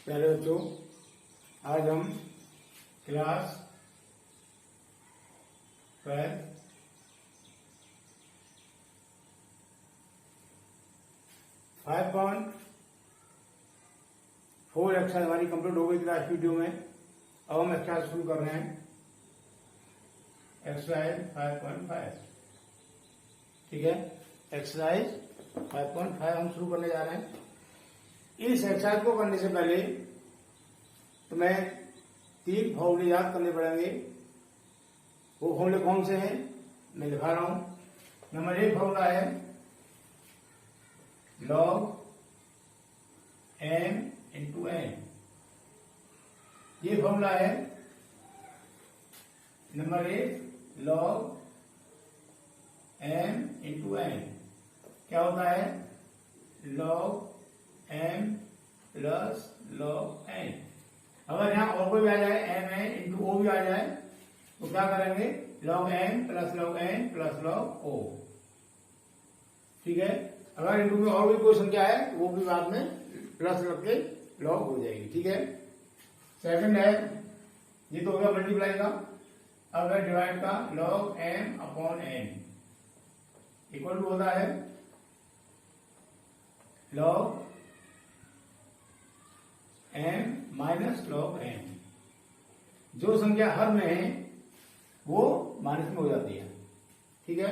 प्यारे बच्चों, आज हम क्लास 12 5.4 एक्सरसाइज हमारी कंप्लीट हो गई क्लास वीडियो में। अब हम एक्सरसाइज शुरू कर रहे हैं। एक्सरसाइज 5.5, ठीक है। एक्सरसाइज 5.5 हम शुरू करने जा रहे हैं। इस एक्सरसाइज को करने से पहले तुम्हें 3 फॉर्मूले याद करने पड़ेंगे। वो फॉर्मूले कौन से हैं मैं दिखा रहा हूं। नंबर 1 फॉर्मूला है log m इंटू n। ये फॉर्मूला है number 1 log m into n। क्या होता है log m plus log n। अगर यहां और कोई भी आ जाए m n इंटू o भी आ जाए तो क्या करेंगे log m plus log n plus log o, ठीक है। अगर इंटू में और भी कोई संख्या है वो भी बाद में प्लस लग के log हो जाएगी, ठीक है। सेकंड है, ये तो हो गया मल्टीप्लाई का। अब है डिवाइड का log m upon n equal to होता है log m minus log n। जो संख्या हर में है वो माइनस में हो जाती है, ठीक है।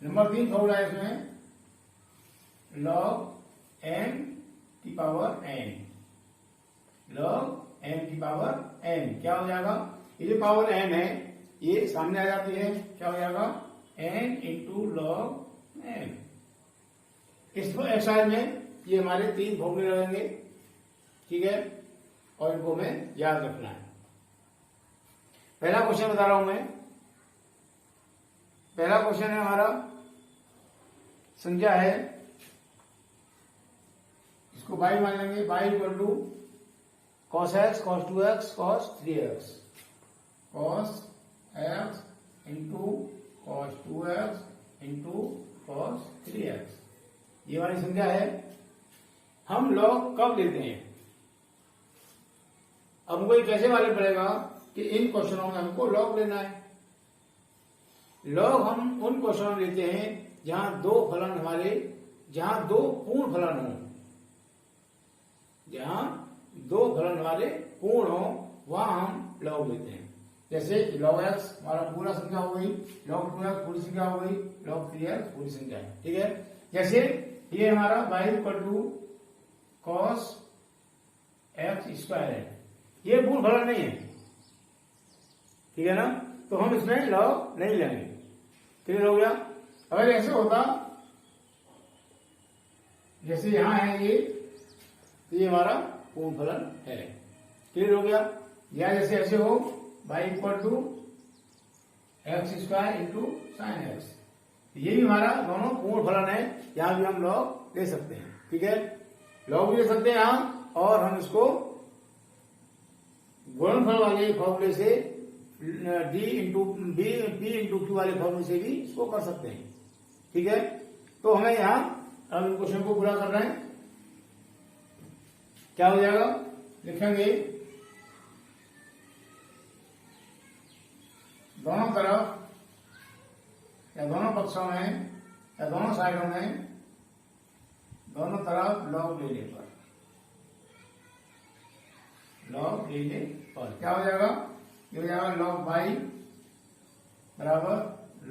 नंबर 3 फॉर्मूला है इसमें log m की पावर n। log m की पावर n क्या हो जाएगा, ये जो पावर n है ये सामने आ जाती है, क्या हो जाएगा n इंटू log m। इस एक्सरसाइज में ये हमारे 3 फॉर्मूले रहेंगे, ठीक है, और इनको हमें याद रखना है। पहला क्वेश्चन बता रहा हूं मैं। पहला क्वेश्चन है हमारा, संख्या है, इसको y मान लेंगे। y equal to cos x cos 2x cos 3x। cos x into cos 2x into cos 3x ये वाली संख्या है। हम log कब लेते हैं, अब हमको कैसे मालूम पड़ेगा कि इन क्वेश्चनों में हमको log लेना है। log हम उन क्वेश्चनों में लेते हैं जहां दो पूर्ण फलन हो, जहां दो फलन हमारे पूर्ण हो वहां हम log लेते हैं। जैसे log x हमारा पूरा संख्या हो गई, log 2x पूरी संख्या हो गई, log 3x पूरी संख्या है, ठीक है। जैसे ये हमारा y equal to cos x square है, ये पूर्ण फलन नहीं है, ठीक है ना, तो हम इसमें log नहीं लेंगे। क्लियर हो गया। अगर ऐसे होता जैसे यहां है ये हमारा पूर्ण फलन है। क्लियर हो गया। या जैसे ऐसे हो y equal to x square into sine x, ये भी हमारा दोनों पूर्ण फलन है, यहां भी हम log ले सकते हैं, ठीक है। log भी ले सकते हैं यहां, और हम इसको गुणनफल वाले फॉर्मूले से D into B P into Q वाले फॉर्मूले से भी इसको कर सकते हैं, ठीक है। तो हमें यहां अब क्वेश्चन को पूरा करना है। क्या हो जाएगा, लिखेंगे दोनों तरफ या दोनों पक्षों में या दोनों साइडों में दोनों तरफ log लेने पर क्या हो जाएगा, ये हो जाएगा log y बराबर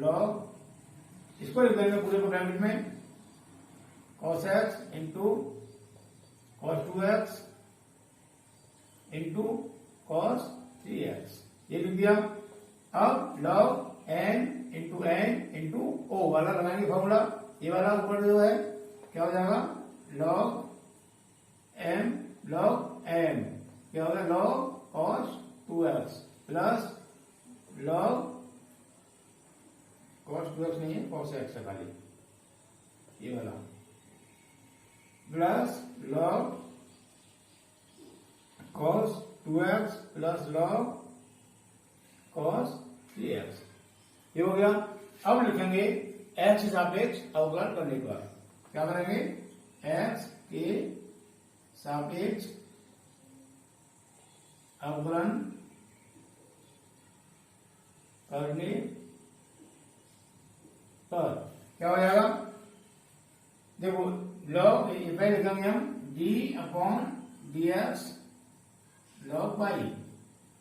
log, इसको लिख देंगे पूरे को ब्रैकेट में, cos x into cos 2x into cos 3x ये लिख दिया। अब log n इंटू o वाला लगाएंगे फॉर्मूला। ये वाला ऊपर जो है क्या हो जाएगा log m क्या होगा log cos 2x plus log cos 2x नहीं है, cos x है खाली, ये वाला, plus log cos 2x plus log cos 3x ये हो गया। अब लिखेंगे x के सापेक्ष अवकलन करने पर क्या करेंगे, x के सापेक्ष अवकलन करने पर क्या हो जाएगा? देखो लॉग पहले लिखेंगे हम d upon d x log y,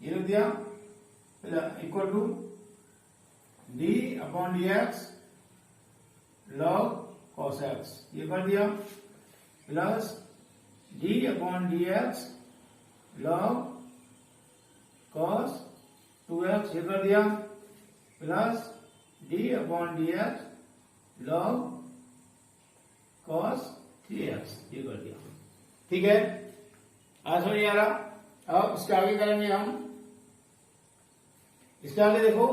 ये लिख दिया, equal to d upon d x log cos x, ये कर दिया, plus d upon d x log cos 2x, ये कर दिया, plus d upon d x log cos 3x, ये कर दिया। ठीक है, आज समझ आ रहा? अब इसके आगे करेंगे हम, इसके आगे देखो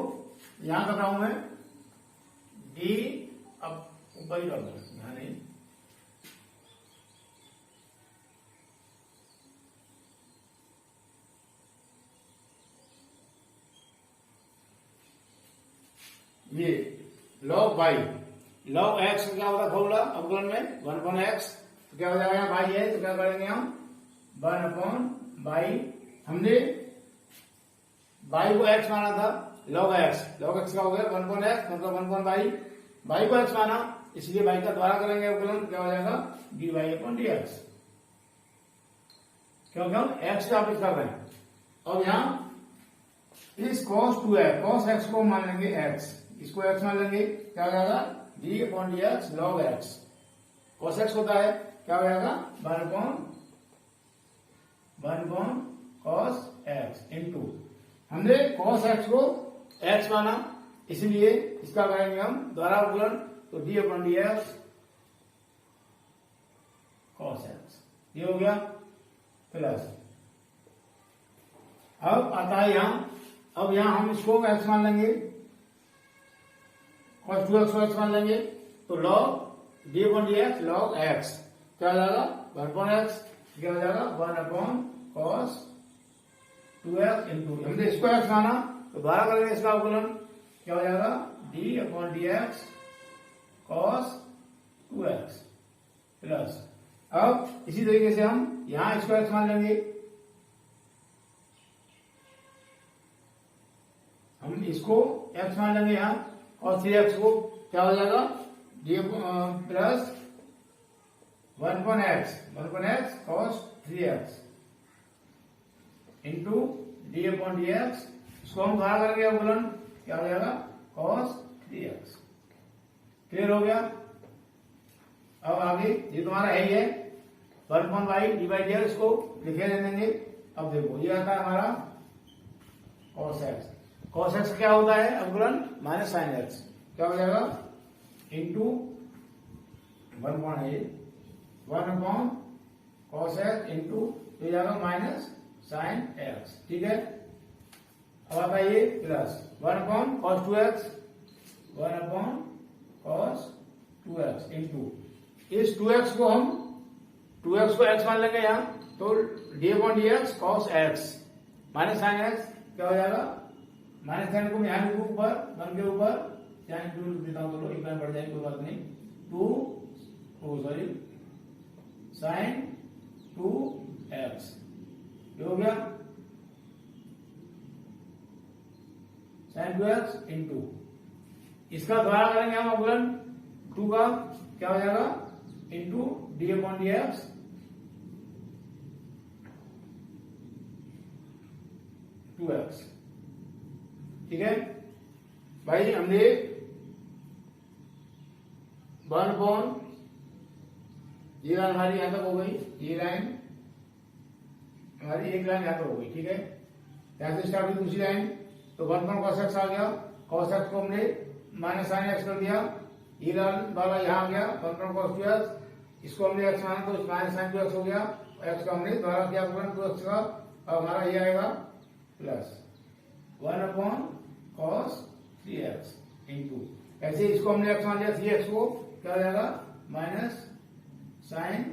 यहां कर रहा हूं मैं डी, अब ऊपर ही डाल दो, यहां नहीं, ये लॉग बाई, लॉग एक्स क्या होता है फॉर्मूला अवकलन में 1/x, तो क्या हो जाएगा? बाई है तो क्या करेंगे हम 1/बाई, हमने बाई को x माना था, लॉग एक्स का हो गया 1/x मतलब 1/बाई, बाई को x माना इसलिए बाई का द्वारा करेंगे अवकलन, क्या हो जाएगा? dy अपॉन dx, क्योंकि हम x का वापिस कर रहे हैं। अब यहां इस cos 2x cos x को मान लेंगे x, इसको x मान लेंगे, क्या हो जाएगा? D upon d x log x, cos x होता है, क्या हो जाएगा? 1/1 cos x इंटू, हमने cos x को x माना इसलिए इसका करेंगे हम द्वारा अवकलन, तो D upon d x cos x, ये हो गया, प्लस अब आता है यहां, अब यहां हम इसको x मान लेंगे, cos 2x को x मान लेंगे, तो log D upon d x log x, क्या हो जाएगा? 1/x, क्या हो जाएगा? 1/cos 2x इंटू, हमने इसको x माना तो द्वारा करेंगे इसका अवकलन, क्या हो जाएगा? D upon d x cos 2x, plus अब इसी तरीके से हम यहां इसको x मान लेंगे, हम इसको x मान लेंगे यहां, और 3x को क्या हो जाएगा? D plus 1/x cos 3x into D upon d x, इसको हम कहा करेंगे अवकलन, क्या हो जाएगा? cos 3x, क्लियर हो गया? अब आगे ये तुम्हारा है ही है 1/बाई डी बाई डी एक्स, इसको लिखे दे देंगे। अब देखो ये आता है हमारा cos x, cos x क्या होता है अवकलन? माइनस साइन x, क्या हो जाएगा? इंटू 1/cos x इंटू हो जाएगा माइनस साइन x, ठीक है। अब आता है ये plus 1/cos 2x 1/cos 2x into इस 2x को हम 2x को x मान लेंगे यहां, तो D upon d x cos x minus sine x, क्या हो जाएगा? माइनस साइन को मैं यहां लिखूं ऊपर 1 के ऊपर, साइन 2 लिख देता हूं, चलो एक में पड़ जाएगी कोई बात नहीं, 2 साइन 2x, ये हो गया साइन 2x इंटू इसका द्वारा करेंगे हम अवकलन 2 का, क्या हो जाएगा? Into D upon d x 2x, ठीक है भाई। हमने 1/, ये लाइन हमारी यहां तक हो गई, ये लाइन हमारी एक लाइन यहां तक हो गई, ठीक है। यहां से स्टार्ट हुई दूसरी लाइन, तो 1/cos x आ गया, cos x को हमने माइनस साइन x कर दिया, ये लाइन वाला यहां आ गया 1/cos 2x, इसको हमने x माना तो माइनस साइन 2x हो गया, x का हमने द्वारा किया 2x का, अब हमारा ये आएगा प्लस 1/cos 3x इंटू, ऐसे इसको हमने x मान लिया 3x को, क्या हो जाएगा? Minus sign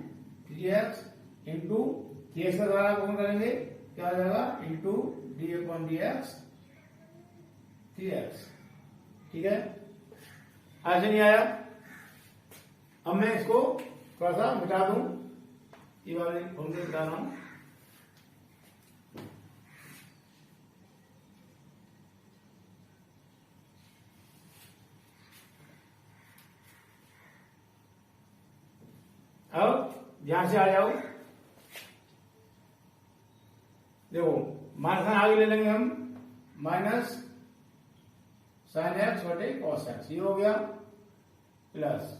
3x into 3x का द्वारा कौन करेंगे, क्या हो जाएगा? Into D upon d x 3x, ठीक है। आज नहीं आया, अब मैं इसको थोड़ा सा मिटा दूं, ये वाले फॉर्मूले मिटा रहा हूं, ध्यान से आ जाओ, देखो माइनस साइन आगे ले लेंगे हम, माइनस साइन एक्स बटे कॉस एक्स, ये हो गया प्लस।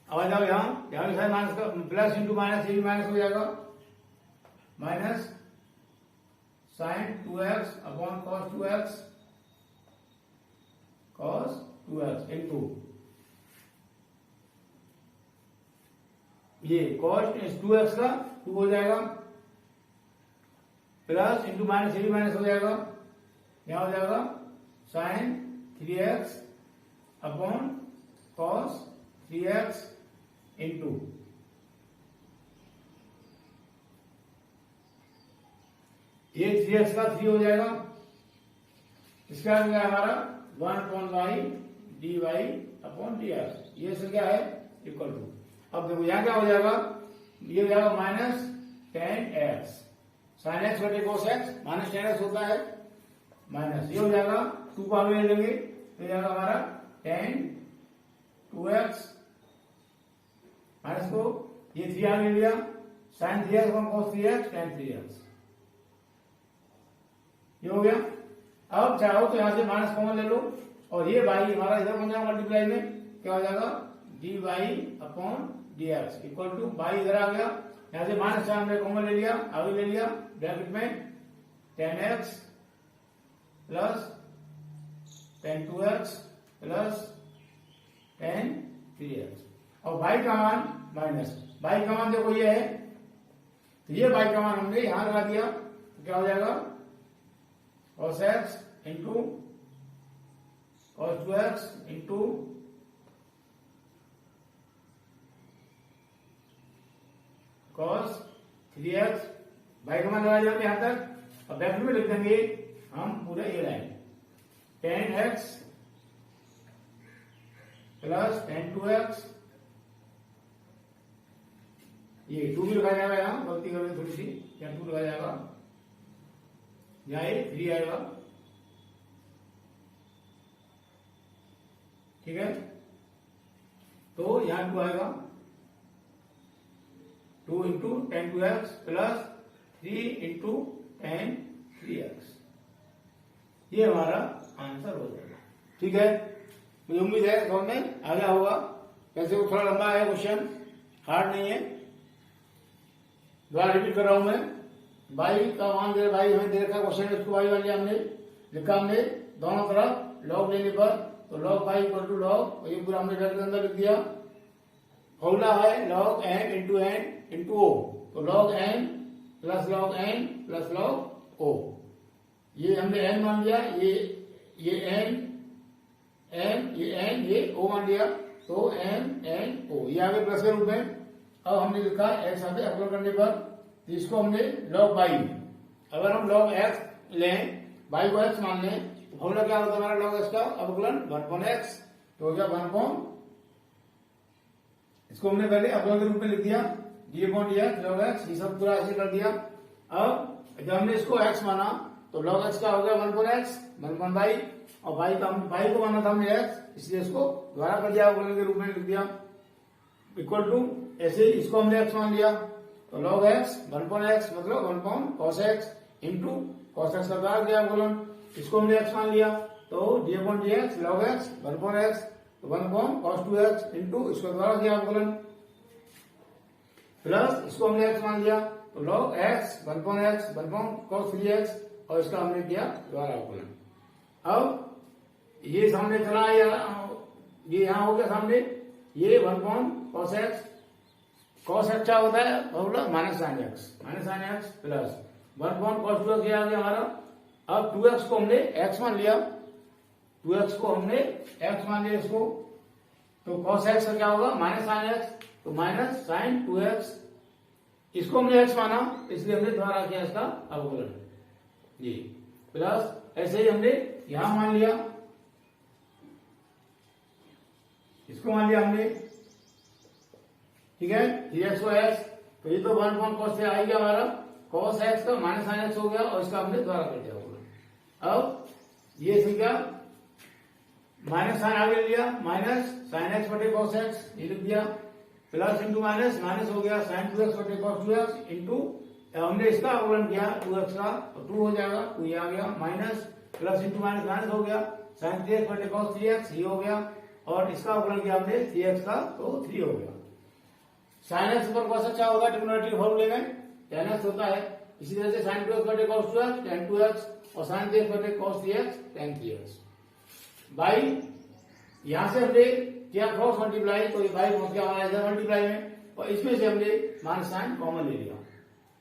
अब आ जाओ यहां भी साइन माइनस का प्लस इंटू माइनस, ये भी माइनस हो जाएगा, minus sine 2x upon cos 2x, cos 2x into ये कॉस 2x का 2 हो जाएगा, प्लस इंटू माइनस, ये भी माइनस हो जाएगा, यहां हो जाएगा sign 3x upon cos 3x into ये 3x का 3 हो जाएगा, इसका हो गया हमारा 1/y dy अपॉन dx, ये सब क्या है इक्वल टू। अब देखो यहां क्या हो जाएगा, ये हो जाएगा माइनस 10x साइन एक्स बटे कोस एक्स, माइनस 10x होता है, माइनस ये हो जाएगा 2 को आगे ले लेंगे तो जाएगा हमारा 10 2x माइनस को ये 3 आगे ले लिया, साइन 3x अपॉन कोस 3x tan 3x, ये हो गया। अब चाहो तो यहां से माइनस कॉमन ले लो और ये बाई हमारा इधर बन जाएगा मल्टीप्लाई में, क्या हो जाएगा dy upon dx equal two by इधर आ गया, यहां से माइनस चार हमने कॉमन ले लिया, आगे ले लिया ब्रैकेट में 10x plus tan 2x plus tan 3x, और बाई का मान माइनस, बाई का मान देखो ये है, तो ये बाई का मान हमने यहां लगा दिया, तो क्या हो जाएगा cos x into cos 2x into cos 3x, by का मान लगा दिया यहां तक। अब ब्रैकेट में लिख देंगे हम पूरे ये line tan x plus tan 2x, ये 2 भी लगाया जाएगा, यहां गलती कर रही थोड़ी सी, tan 2 लगाया जाएगा, यहाँ 3 आएगा, ठीक है, तो यहां 2 आएगा, 2 into tan 2x plus 3 into tan 3x, ये हमारा आंसर हो जाएगा, ठीक है। मुझे उम्मीद है समझ में आ गया होगा, वैसे वो थोड़ा लंबा है क्वेश्चन, हार्ड नहीं है, दोबारा रिपीट कर रहा हूं मैं। बाई का मान दे, बाई हमें दे रखा क्वेश्चन है, उसको बाई वाले हमने लिखा, हमने दोनों तरफ लॉग लेने पर, तो log y equal to log, ये पूरा हमने ब्रैकेट के अंदर लिख दिया। फॉर्मूला है लॉग एन इंटू ओ, तो लॉग एन प्लस लॉग ओ, ये हमने एन मान लिया, ये एन ये ओ मान लिया, तो एन ओ, ये आगे प्लस के रूप में। अब हमने लिखा एक्स आगे अप्लाई करने पर, तो इसको हमने लॉग बाई, अगर हम लॉग एक्स लें, बाई को एक्स मान लें, तो फॉर्मूला क्या होता है हमारा लॉग एक्स का अवकलन 1/x, तो हो गया 1/, इसको हमने पहले अवकलन के रूप में लिख दिया d/dx लॉग एक्स, ये सब पूरा ऐसे कर दिया। अब जब हमने इसको x माना तो लॉग एक्स का हो गया 1/x 1/बाई, और बाई को माना था हमने x, इसलिए इसको द्वारा कर दिया, अवकलन के रूप में लिख दिया, इक्वल टू ऐसे इसको हमने x मान लिया, तो log x 1/x मतलब 1 cos x into cos x का द्वारा दिया अवकलन, इसको हमने x मान लिया, तो d/dx log x 1/x, तो 1 cos 2x इंटू इसको द्वारा दिया अवकलन, प्लस इसको हमने x मान लिया, तो log x 1/x 1 cos 3x, और इसका हमने किया द्वारा अवकलन। अब ये सामने चला, ये यहां हो गया सामने, ये 1 cos x, cos x क्या होता है formula minus sine x plus 1 cos 2x आ गया हमारा। अब 2x को हमने x मान लिया, 2x को हमने x मान लिया इसको, तो cos x का क्या होगा माइनस साइन एक्स, तो माइनस साइन 2x, इसको हमने x माना इसलिए हमने द्वारा किया इसका अवकलन, ये प्लस ऐसे ही हमने यहां मान लिया, इसको मान लिया हमने, ठीक है, 3x को x, तो ये तो 1 cos से आ गया हमारा, cos x का माइनस साइन एक्स हो गया, और इसका हमने द्वारा कर दिया होगा। अब ये सीखा, माइनस साइन आगे लिया, माइनस साइन एक्स बटे cos x, ये लिख दिया, प्लस इंटू माइनस, माइनस हो गया साइन 2x बटे कॉस 2x इंटू हमने इसका अवकलन किया 2x का तो 2 हो जाएगा, 2 ये आ गया, minus plus into minus minus हो गया साइन 3x बटे कॉस 3x ये हो गया, और इसका अवकलन किया हमने 3x का तो 3 हो गया। साइन एक्स पर कॉस अच्छा होगा ट्रिग्नोमेट्री फॉर्मूले में tan x होता है, इसी तरह से साइन 2x बटे कॉस 2x tan 2x और साइन 3x बटे cos 3x tan 3x। By यहां से हमने क्या क्रॉस मल्टीप्लाई, तो ये बाई पहुंच गया हमारा इधर मल्टीप्लाई में, और इसमें से हमने माइनस साइन कॉमन ले लिया,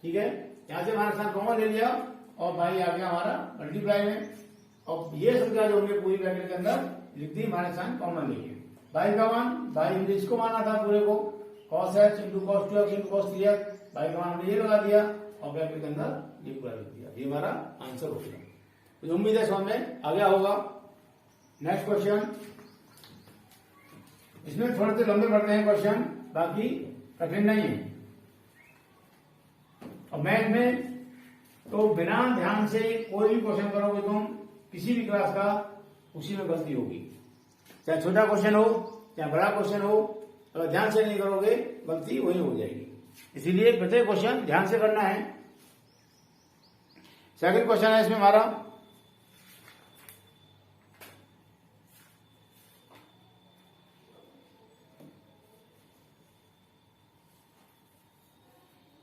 ठीक है, यहां से माइनस साइन कॉमन ले लिया और बाई आ गया हमारा मल्टीप्लाई में, और ये संख्या जो हमने पूरी ब्रैकेट के अंदर लिख दी माइनस साइन कॉमन ले लिया। बाई का मान, बाई हमने इसको माना था पूरे को cos x into cos 2x into cos 3x, by का मान हमने ये लगा दिया और ब्रैकेट के अंदर ये पूरा लिख दिया, ये हमारा आंसर हो गया। तो उम्मीद है समझ में आ गया होगा। नेक्स्ट क्वेश्चन, इसमें थोड़े से लंबे पड़ते हैं क्वेश्चन, बाकी कठिन नहीं है। और मैथ में तो बिना ध्यान से कोई भी क्वेश्चन करोगे तुम किसी भी क्लास का, उसी में गलती होगी, चाहे छोटा क्वेश्चन हो चाहे बड़ा क्वेश्चन हो, अगर ध्यान से नहीं करोगे गलती वही हो जाएगी। इसीलिए प्रत्येक क्वेश्चन ध्यान से करना है। सेकंड क्वेश्चन है इसमें हमारा,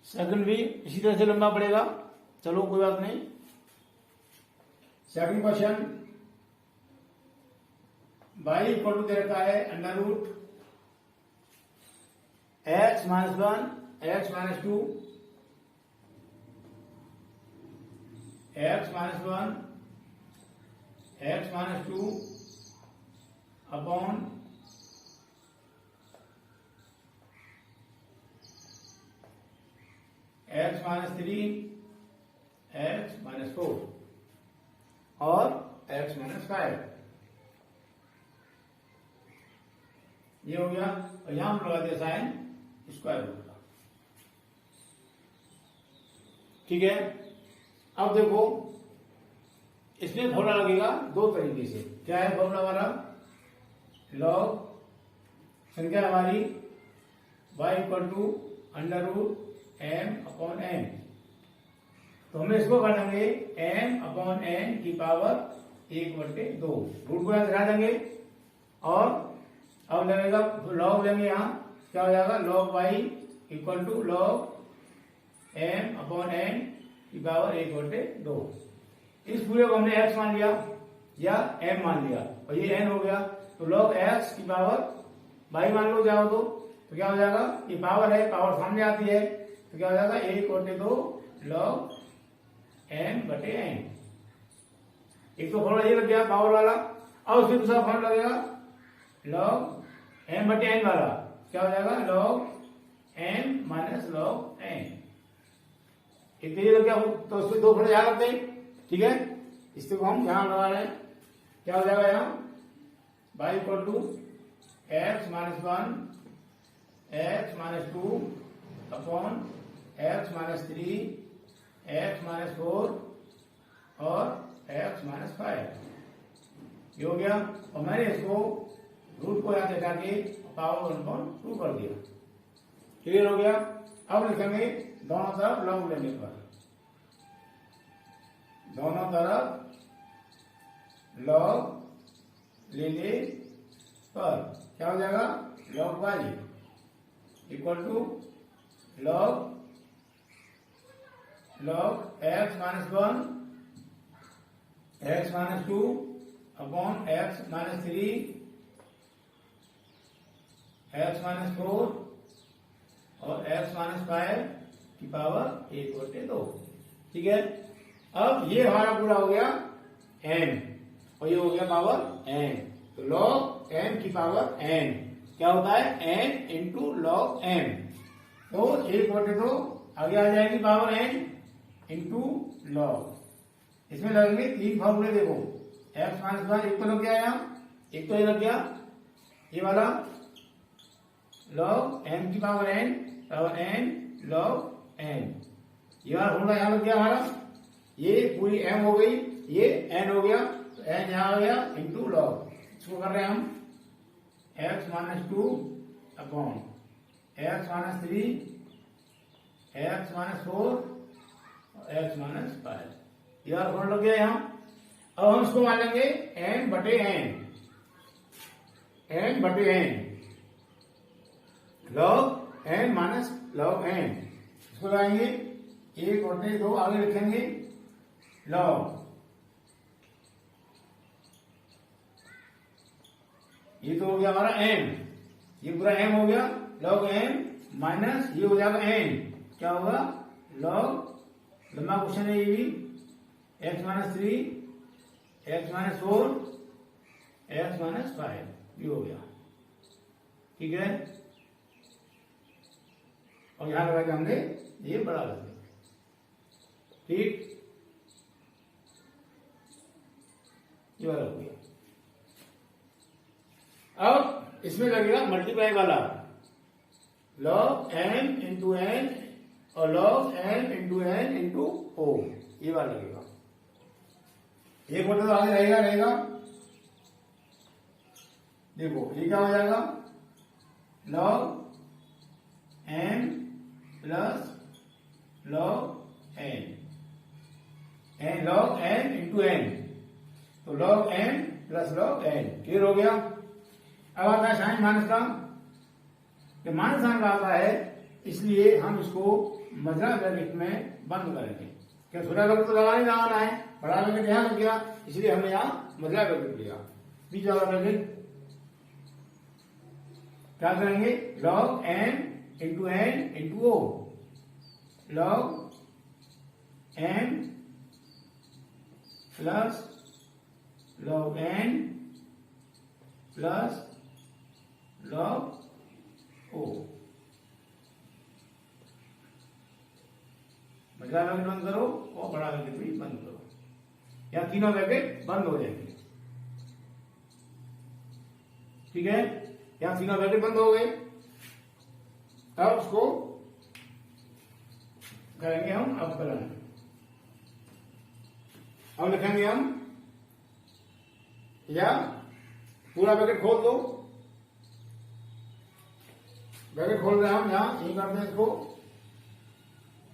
सेकंड भी इसी तरह से लंबा पड़ेगा, चलो कोई बात नहीं। Second question, y equal to दे रखा है under root x minus 1 x minus 2 x minus 1 x minus 2 upon x minus 3 x minus 4 और x माइनस 5, ये हो गया, और यहां हम लगा दिया साइन स्क्वायर रूट का, ठीक है। अब देखो इसमें फॉर्मूला लगेगा दो तरीके से। क्या है फॉर्मूला हमारा, लॉग संख्या हमारी y equal to under root m upon n, तो हम इसको कर देंगे m अपॉन n की पावर 1/2, रूट को यहां दिखा देंगे, और अब लगेगा लॉग लेंगे, यहां क्या हो जाएगा log y equal to log m upon n की पावर 1/2। इस पूरे को हमने x मान लिया या m मान लिया और ये n हो गया, तो log x की पावर y मान लो जाओ तो क्या हो जाएगा, ये पावर है, पावर सामने आती है, तो क्या हो जाएगा 1/2 log m बटे n। एक तो फॉर्मूला ये लग गया पावर वाला, अब उसमें दूसरा फॉर्मूला लगेगा log m बटे n वाला, क्या हो जाएगा log m minus log n। एक तो ये लग गया, तो उसमें दो फॉर्मूला याद रखते हैं, ठीक है, इसको हम ध्यान लगा रहे हैं। क्या हो जाएगा यहाँ y equal to x minus 1 x minus 2 upon x minus 3 x minus 4 और x माइनस 5, ये हो गया, और मैंने इसको रूट को यहाँ हटा के पावर 1/2 कर दिया, क्लियर हो गया। अब लिखेंगे दोनों तरफ लॉग लेने पर, दोनों तरफ लॉग लेने पर क्या हो जाएगा log y equal to log x minus 1 x minus 2 upon x minus 3 x minus 4 और x माइनस 5 की पावर 1/2, ठीक है। अब ये हमारा पूरा हो गया n और ये हो गया पावर n, तो log n की पावर n क्या होता है n इंटू log n, तो 1/2 आगे आ जाएगी पावर n इंटू log। इसमें लगेंगे तीन फॉर्मूले, देखो x माइनस 1 एक तो लग गया यहाँ, एक तो ये लग गया ये वाला log m की पावर n log n, ये वाला फॉर्मूला यहाँ लग गया हमारा, ये पूरी m हो गई, ये n हो गया, तो n यहाँ आ गया इंटू लॉग। इसको कर रहे हैं हम x minus 2 upon x minus 3, x minus 4, x minus 5। यह फॉर्मूला लग गया यहाँ। अब हम इसको मान लेंगे n बटे n, n बटे n, log n minus log n। इसको लगाएंगे 1 बटे 2, आगे लिखेंगे लॉग, ये तो हो गया हमारा n, ये पूरा m हो गया, लॉग m माइनस ये हो जाएगा n, क्या होगा लॉग, लंबा क्वेश्चन है ये भी, x minus 3, x minus 4, x minus 5, ये हो गया। ठीक है, और यहां लगा के हमने ये बड़ा कर दिया। ठीक, ये वाला हो गया। अब इसमें लगेगा मल्टीप्लाई वाला, लॉग n इंटू n और log n into n into o, ये वाला लगेगा। एक बटे तो आगे रहेगा। देखो ये क्या हो जाएगा, log n plus log n, log n into n, तो log n plus log n, clear हो गया। अब आता है साइन माइनस का, कि माइनस साइन आता है, इसलिए हम इसको मजरा ब्रैकेट में बंद करेंगे। क्या छोटा ब्रैकेट तो लगा नहीं लगाना है, बड़ा ब्रैकेट यहां लग गया, इसलिए हमने यहाँ मजरा ब्रैकेट लिया। बीच वाला ब्रैकेट क्या करेंगे, log n into n into o, log n plus log n plus log o। मजला ब्रैकेट बंद करो और बड़ा ब्रैकेट भी बंद करो, या तीनों ब्रैकेट बंद हो जाएंगे। ठीक है, यहां तीनों ब्रैकेट बंद हो गए। तब उसको करेंगे हम अवकलन। अब लिखेंगे हम, या पूरा ब्रैकेट खोल दो, ब्रैकेट खोल रहे हम यहां, यही करते हैं इसको,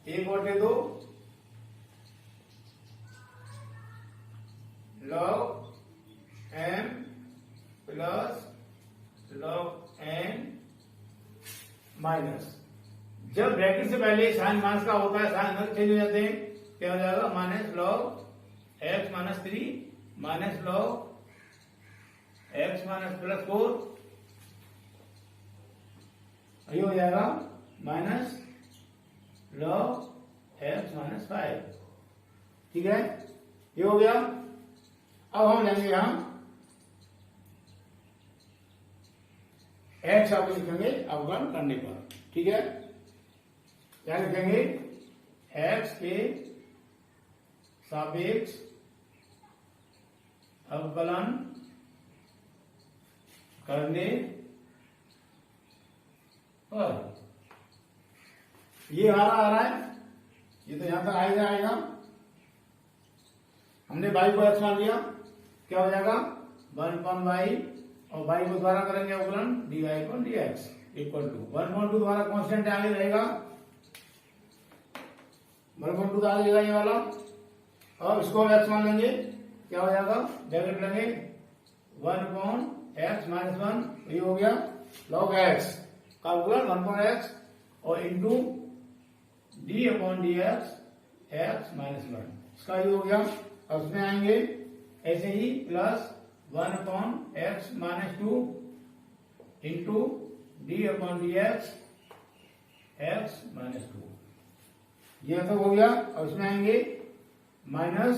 1 बटे 2 log m plus log n minus, जब ब्रैकेट से पहले साइन माइनस का होता है, साइन अंदर चेंज हो जाते हैं, क्या हो जाएगा, minus log x minus 3 minus log x minus plus 4, ये हो जाएगा माइनस लॉग x माइनस 5। ठीक है, ये हो गया। अब हम लेंगे यहां x, आप लिखेंगे अवकलन करने पर। ठीक है, क्या लिखेंगे, x के सापेक्ष अवकलन करने पर, ये हमारा आ रहा है, ये तो यहां तक आएगा। हमने y को x मान लिया, क्या हो जाएगा 1/y, और y को द्वारा करेंगे अवकलन dy/dx इक्वल टू 1/2 द्वारा कांस्टेंट आगे रहेगा, 1/2 तो आगे रहेगा ये वाला। अब इसको x मान लेंगे, क्या हो जाएगा, ब्रैकेट लेंगे 1/x माइनस 1, ये हो गया log x का अवकलन 1/x और इंटू d/dx x माइनस 1, इसका ये हो गया। अब उसमें आएंगे ऐसे ही plus 1/x minus 2 into d/dx x minus 2, ये तो हो गया। और उसमें आएंगे माइनस,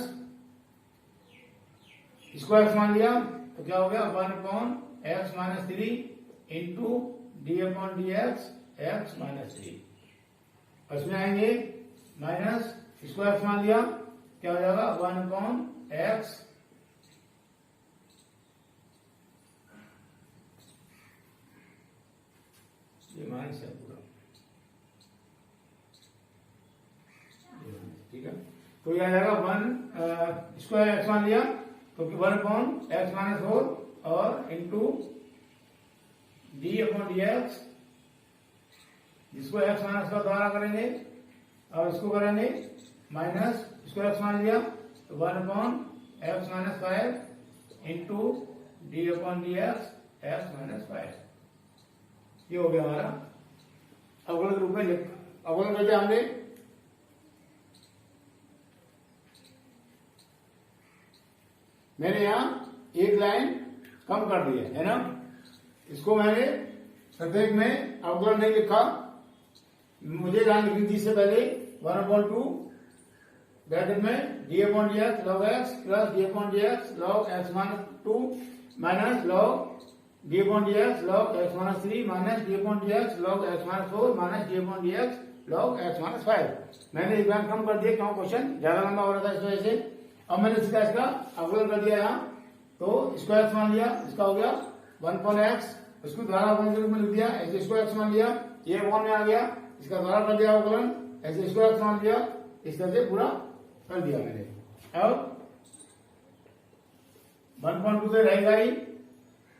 इसको x मान लिया तो क्या हो गया 1/x minus 3 into d/dx x minus 3, उसमें आएंगे माइनस, इसको x मान लिया, क्या हो जाएगा 1/x ये माइनस है पूरा। ठीक है, तो ये आ जाएगा 1, इसको x मान लिया तो 1/x माइनस 4 और इंटू d/dx इसको एक्स माइनस का द्वारा करेंगे और इसको करेंगे माइनस, इसको एक्स मान लिया तो 1/x-5 इंटू d/dx x-5 ये हो गया हमारा अवकलन रूप में अवकलन कर दिया हमने। मैंने यहां एक लाइन कम कर दी है ना, इसको मैंने प्रत्येक में अवकलन नहीं लिखा, मुझे लाइन लिखनी थी इससे पहले 1/2 ब्रैकेट में d/dx log x plus d/dx log x-2 minus log d/dx log x-3 minus d/dx log x-4 minus d/dx log x-5। मैंने एक बार कम कर दिया क्यों क्वेश्चन ज्यादा लंबा हो रहा था इस वजह से। अब मैंने सीधा इसका अवकलन कर दिया यहाँ, तो इसको x मान लिया, इसका हो गया 1/x, इसको द्वारा अवकलन के रूप में लिख दिया, ऐसे इसको x मान लिया, ये 1 में आ गया, इसका द्वारा कर दिया अवकलन, ऐसे इसको x मान लिया, इस तरह से पूरा कर दिया मैंने। अब 1/2 से रहेगा ही,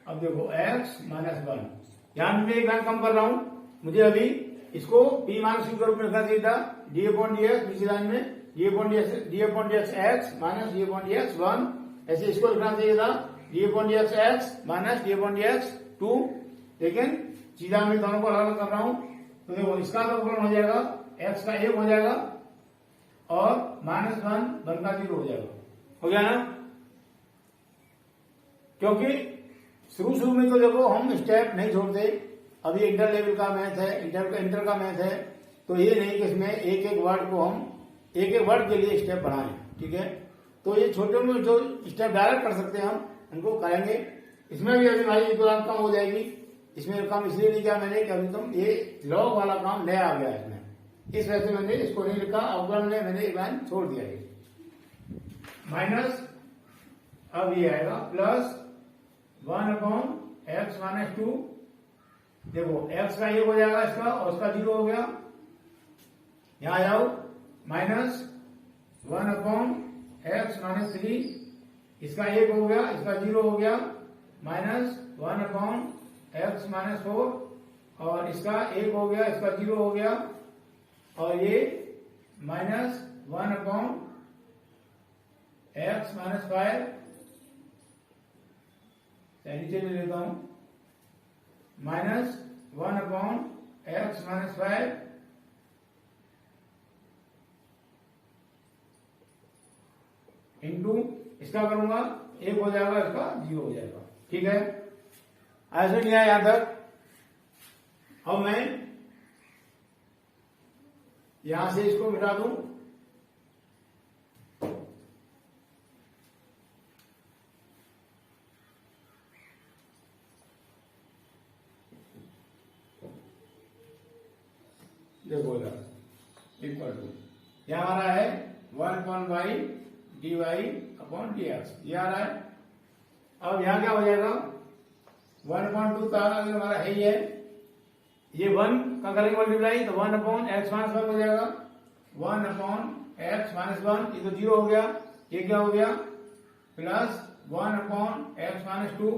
अब देखो x - 1, यहां मैं एक कम कर रहा हूं, मुझे अभी इसको p - q के रूप में लिखना चाहिए था, d/dx दूसरी लाइन में d/dx x माइनस d/dx 1, ऐसे इसको लिखना चाहिए था d/dx x माइनस d/dx 2, लेकिन सीधा मैं दोनों को अलग कर रहा हूं, तो देखो इसका तो अवकलन हो जाएगा, x का 1 हो जाएगा और -1 का 0 हो जाएगा, हो गया ना। क्योंकि शुरू में तो देखो हम स्टेप नहीं छोड़ते, अभी इंटर लेवल का मैथ है, इंटर का मैथ है, तो ये नहीं कि इसमें एक एक वर्ड को हम एक एक वर्ड के लिए स्टेप बढ़ाएं, ठीक है। तो ये छोटे में जो स्टेप डायरेक्ट कर सकते हैं हम उनको करेंगे। इसमें भी अभी भाई तुरंत कम हो जाएगी, इसमें काम इसलिए नहीं किया मैंने कि अभी तुम ये लॉग वाला काम नया आ गया है इसमें, इस वजह से मैंने इसको नहीं लिखा, अवकलन में मैंने एक लाइन छोड़ दिया है। माइनस अब ये आएगा प्लस 1/x-2, देखो x का 1 हो जाएगा इसका और उसका 0 हो गया, यहां जाओ माइनस 1/x-3, इसका 1 हो गया, इसका 0 हो गया, माइनस 1/x-4 और इसका 1 हो गया, इसका 0 हो गया, और ये माइनस 1/x-5, नीचे ले लेता हूं, माइनस 1/x-5 इंटू इसका करूंगा 1 हो जाएगा, इसका 0 हो जाएगा, ठीक है। ऐसे नहीं आया यहां तक। अब मैं यहां से इसको मिटा दूं, देखो इक्वल टू यहां आ रहा है 1/dy/dx, ये आ रहा है। अब यहां क्या हो जाएगा, 1/2 तो हमारा है ही है, ये 1 का करेंगे मल्टीप्लाई तो 1/x-1 हो जाएगा, 1/x-1 ये तो 0 हो गया, ये क्या हो गया plus 1/x-2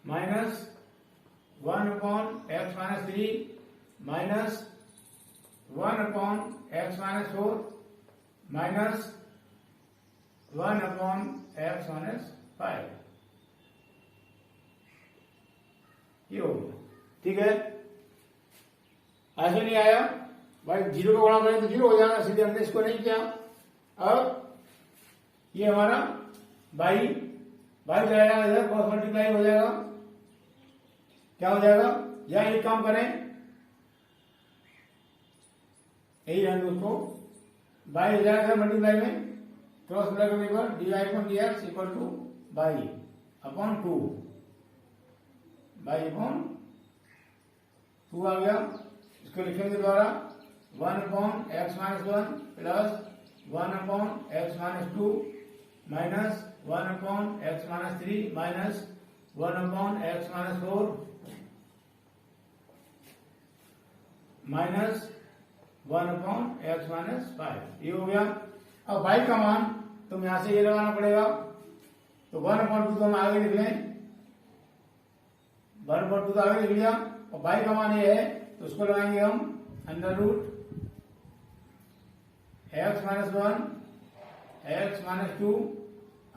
minus 1/x-3 minus 1/x-4 minus 1/x-5, ये हो गया, ठीक है। ऐसे नहीं आया भाई, 0 को गुणा करें तो 0 हो जाएगा, इसलिए हमने इसको नहीं किया। अब ये हमारा बाई जाएगा इधर, क्रॉस मल्टीप्लाई हो जाएगा, क्या हो जाएगा, या एक काम करें, यही रहने उसको, बाई हो जाएगा मल्टीप्लाई में, क्रॉस मल्टीप्लाई करने पर dy/dx equal two by upon 2 आ गया। इसको लिखेंगे द्वारा 1/x-1 plus 1/x-2 minus 1/x-3 minus 1/x-4 minus 1/x-5, ये हो गया। अब बाई का मान तुम यहां से ये लगाना पड़ेगा, तो 1/2 तो हम आगे लिख लें, 1/2 तो आगे लिख लिया, और बाई का मान ये है तो उसको लगाएंगे हम under root x minus 1 x minus 2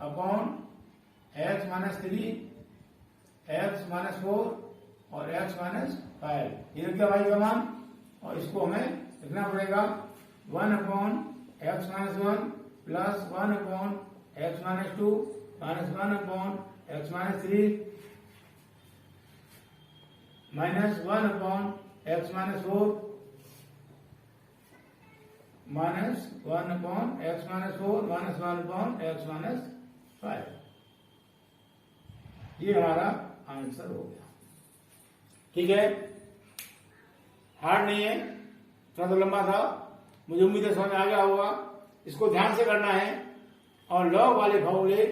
upon x minus 3 x minus 4 और एक्स माइनस 5। ये क्या भाई का मान, और इसको हमें लिखना पड़ेगा 1 upon x minus 1 plus 1 upon x minus 2 minus 1 upon x minus 3 minus 1 upon x minus 4 minus 1 upon x minus 4 minus 1 upon x minus 5। ये हमारा आंसर हो गया। ठीक है, हार्ड नहीं है, थोड़ा तो लंबा था, मुझे उम्मीद है समझ में आ गया होगा। इसको ध्यान से करना है और लॉग वाले फॉर्मूले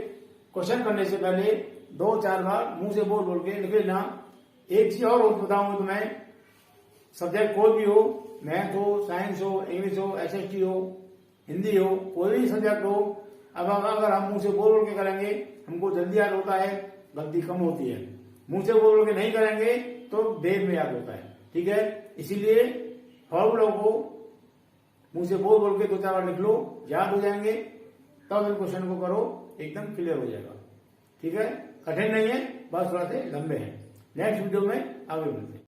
क्वेश्चन करने से पहले 2-4 बार मुंह से बोल बोल के लिख लेना। एक चीज और बताऊंगा तुम्हें, सब्जेक्ट कोई भी हो, मैथ हो, साइंस हो, इंग्लिश हो, एसएसटी हो, हिंदी हो, कोई भी सब्जेक्ट हो, अब अगर हम मुंह से बोल बोल के करेंगे हमको जल्दी याद होता है, गलती कम होती है। मुंह से बोल बोल के नहीं करेंगे तो देर में याद होता है। ठीक है, इसीलिए फॉर्मूलों को मुंह से बोल बोल के 2-4 बार लिख लो, याद हो जाएंगे, तब इन क्वेश्चन को करो, एकदम क्लियर हो जाएगा। ठीक है, कठिन नहीं है, बस थोड़ा से लंबे हैं। नेक्स्ट वीडियो में आगे मिलते हैं।